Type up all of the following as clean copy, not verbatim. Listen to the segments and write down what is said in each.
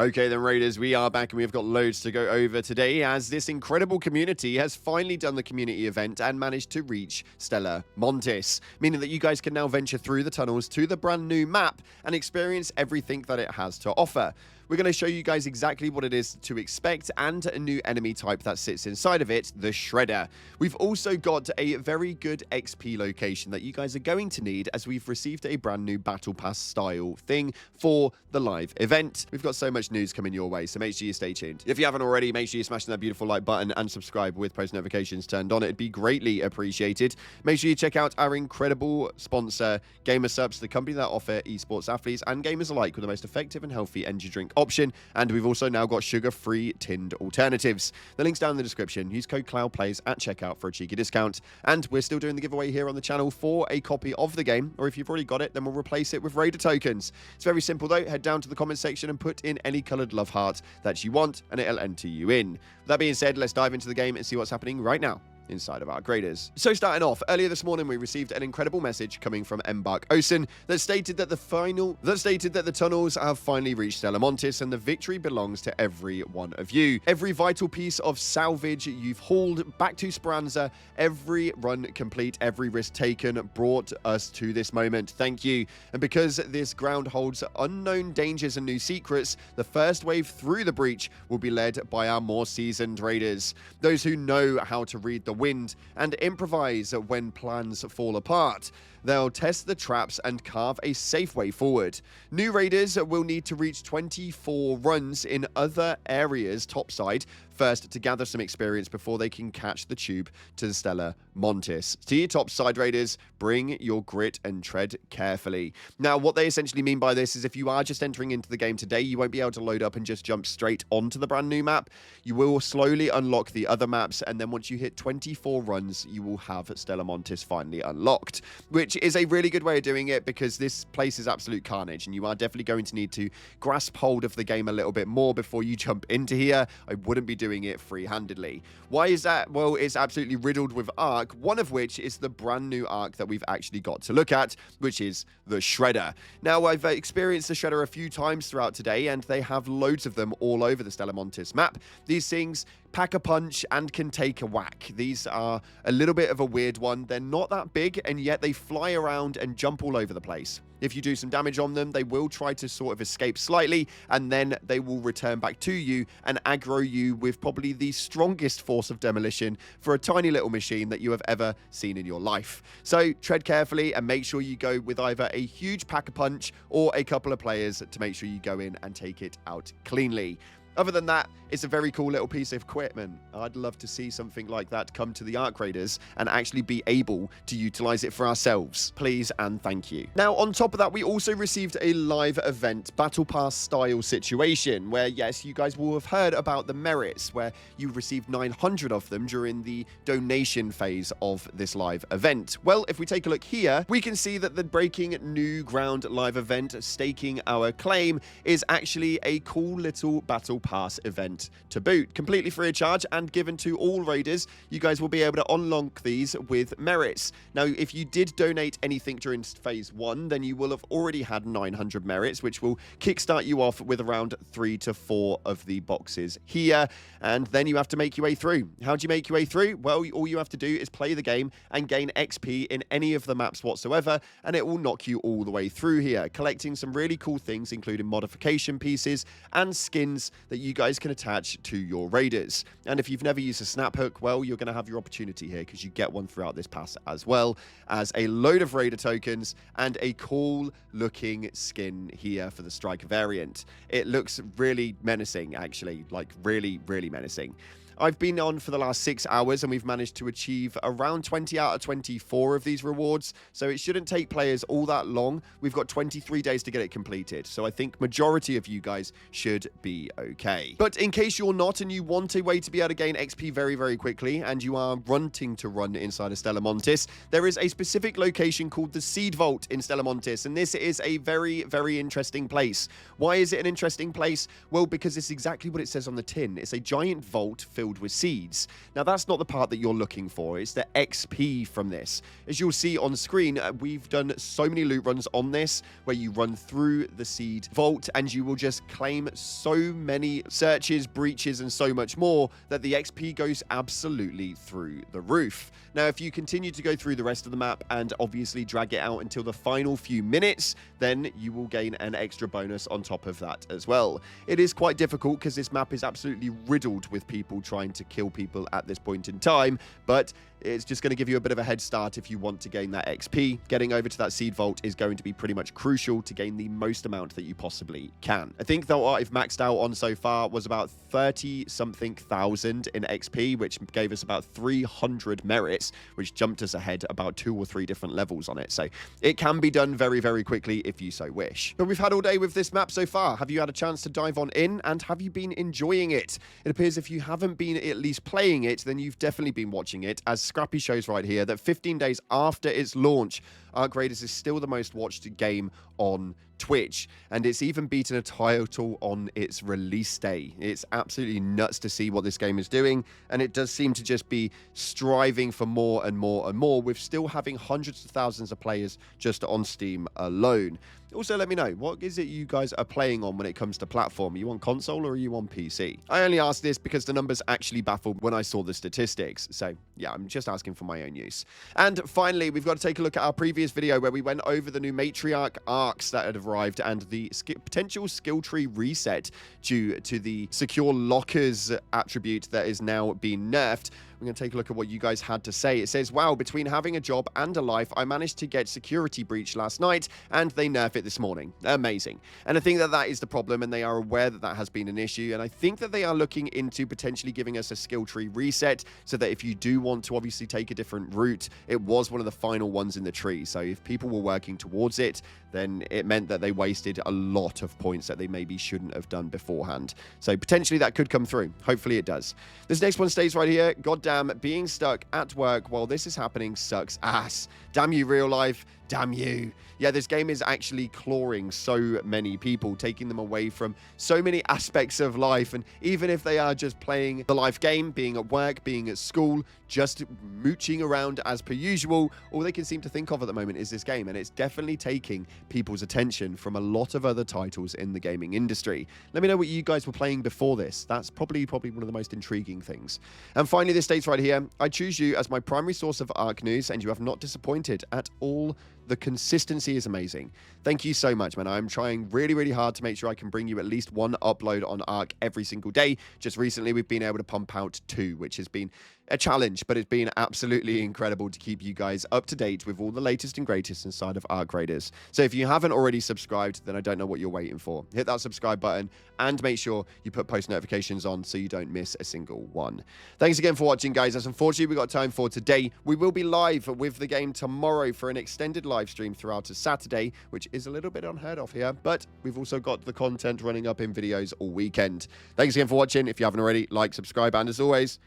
Okay then, Raiders, we are back and we've got loads to go over today as this incredible community has finally done the community event and managed to reach Stella Montis, meaning that you guys can now venture through the tunnels to the brand new map and experience everything that it has to offer. We're going to show you guys exactly what it is to expect and a new enemy type that sits inside of it, the Shredder. We've also got a very good XP location that you guys are going to need as we've received a brand new Battle Pass style thing for the live event. We've got so much news coming your way, so make sure you stay tuned. If you haven't already, make sure you smash that beautiful like button and subscribe with post notifications turned on. It'd be greatly appreciated. Make sure you check out our incredible sponsor, GamerSupps, the company that offer esports athletes and gamers alike with the most effective and healthy energy drink option, and we've also now got sugar-free tinned alternatives. The link's down in the description. Use code CloudPlays at checkout for a cheeky discount, and we're still doing the giveaway here on the channel for a copy of the game, or if you've already got it, then we'll replace it with Raider tokens. It's very simple though. Head down to the comment section and put in any coloured love heart that you want, and it'll enter you in. With that being said, let's dive into the game and see what's happening right now inside of our graders. So starting off, earlier this morning we received an incredible message coming from Embark Studios that stated that the tunnels have finally reached Stella Montis and the victory belongs to every one of you. Every vital piece of salvage you've hauled back to Speranza, every run complete, every risk taken brought us to this moment. Thank you. And because this ground holds unknown dangers and new secrets, the first wave through the breach will be led by our more seasoned raiders. Those who know how to read the wind and improvise when plans fall apart. They'll test the traps and carve a safe way forward. New raiders will need to reach 24 runs in other areas topside first to gather some experience before they can catch the tube to Stella Montis. To your topside raiders, bring your grit and tread carefully. Now, what they essentially mean by this is if you are just entering into the game today, you won't be able to load up and just jump straight onto the brand new map. You will slowly unlock the other maps, and then once you hit 24 runs, you will have Stella Montis finally unlocked, which is a really good way of doing it because this place is absolute carnage, and you are definitely going to need to grasp hold of the game a little bit more before you jump into here. I wouldn't be doing it free-handedly. Why is that? Well, it's absolutely riddled with arc, one of which is the brand new arc that we've actually got to look at, which is the Shredder. Now, I've experienced the Shredder a few times throughout today, and they have loads of them all over the Stella Montis map. These things pack a punch and can take a whack. These are a little bit of a weird one. They're not that big, and yet they fly around and jump all over the place. If you do some damage on them, they will try to sort of escape slightly, and then they will return back to you and aggro you with probably the strongest force of demolition for a tiny little machine that you have ever seen in your life. So tread carefully and make sure you go with either a huge pack-a-punch or a couple of players to make sure you go in and take it out cleanly. Other than that, it's a very cool little piece of equipment. I'd love to see something like that come to the Arc Raiders and actually be able to utilize it for ourselves. Please and thank you. Now, on top of that, we also received a live event Battle Pass style situation where, yes, you guys will have heard about the merits where you received 900 of them during the donation phase of this live event. Well, if we take a look here, we can see that the Breaking New Ground live event, Staking Our Claim, is actually a cool little Battle Pass event to boot, completely free of charge and given to all raiders. You guys will be able to unlock these with merits. Now, if you did donate anything during phase 1, then you will have already had 900 merits, which will kickstart you off with around 3 to 4 of the boxes here, and then you have to make your way through. How do you make your way through? Well, all you have to do is play the game and gain XP in any of the maps whatsoever, and it will knock you all the way through here, collecting some really cool things, including modification pieces and skins that you guys can attach to your raiders. And if you've never used a snap hook, well, you're going to have your opportunity here because you get one throughout this pass, as well as a load of raider tokens and a cool looking skin here for the striker variant. It looks really menacing, actually, like really, really menacing. I've been on for the last 6 hours and we've managed to achieve around 20 out of 24 of these rewards, so it shouldn't take players all that long. We've got 23 days to get it completed, so I think majority of you guys should be okay. But in case you're not and you want a way to be able to gain XP very, very quickly and you are wanting to run inside of Stella Montis, there is a specific location called the Seed Vault in Stella Montis, and this is a very, very interesting place. Why is it an interesting place? Well, because it's exactly what it says on the tin. It's a giant vault filled filled with seeds. Now, that's not the part that you're looking for. It's the XP from this. As you'll see on screen, we've done so many loot runs on this where you run through the seed vault and you will just claim so many searches, breaches, and so much more that the XP goes absolutely through the roof. Now, if you continue to go through the rest of the map and obviously drag it out until the final few minutes, then you will gain an extra bonus on top of that as well. It is quite difficult because this map is absolutely riddled with people trying to kill people at this point in time, but it's just going to give you a bit of a head start if you want to gain that XP. Getting over to that seed vault is going to be pretty much crucial to gain the most amount that you possibly can. I think that what I've maxed out on so far was about 30-something thousand in XP, which gave us about 300 merits, which jumped us ahead about 2 or 3 different levels on it. So it can be done very, very quickly if you so wish. But we've had all day with this map so far. Have you had a chance to dive on in, and have you been enjoying it? It appears if you haven't been at least playing it, then you've definitely been watching it, as Scrappy shows right here that 15 days after its launch, Ark Raiders is still the most watched game on Twitch, and it's even beaten a title on its release day. It's absolutely nuts to see what this game is doing, and it does seem to just be striving for more and more and more, with still having hundreds of thousands of players just on Steam alone. Also, let me know, what is it you guys are playing on when it comes to platform? Are you on console or are you on PC? I only asked this because the numbers actually baffled when I saw the statistics. So yeah, I'm just asking for my own use. And finally, we've got to take a look at our previous video where we went over the new matriarch arcs that had arrived and the potential skill tree reset due to the secure lockers attribute that is now being nerfed. We're going to take a look at what you guys had to say. It says, wow, between having a job and a life, I managed to get security breach last night, and they nerf it this morning. Amazing. And I think that that is the problem, and they are aware that that has been an issue, and I think that they are looking into potentially giving us a skill tree reset, so that if you do want to obviously take a different route, it was one of the final ones in the tree. So if people were working towards it, then it meant that they wasted a lot of points that they maybe shouldn't have done beforehand. So potentially that could come through. Hopefully it does. This next one stays right here. Goddamn, being stuck at work while this is happening sucks ass. Damn you, real life. Damn you. Yeah, this game is actually clawing so many people, taking them away from so many aspects of life. And even if they are just playing the life game, being at work, being at school, just mooching around as per usual, all they can seem to think of at the moment is this game. And it's definitely taking people's attention from a lot of other titles in the gaming industry. Let me know what you guys were playing before this. That's probably one of the most intriguing things. And finally, this states right here, I choose you as my primary source of Ark news, and you have not disappointed at all. The consistency is amazing. Thank you so much, man. I'm trying really, really hard to make sure I can bring you at least one upload on Ark every single day. Just recently, we've been able to pump out 2, which has been a challenge, but it's been absolutely incredible to keep you guys up to date with all the latest and greatest inside of Ark Raiders. So if you haven't already subscribed, then I don't know what you're waiting for. Hit that subscribe button and make sure you put post notifications on so you don't miss a single one. Thanks again for watching, guys. That's unfortunately we got time for today. We will be live with the game tomorrow for an extended live stream throughout a Saturday, which is a little bit unheard of here, but we've also got the content running up in videos all weekend. Thanks again for watching. If you haven't already, like, subscribe, and as always,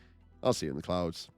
I'll see you in the clouds.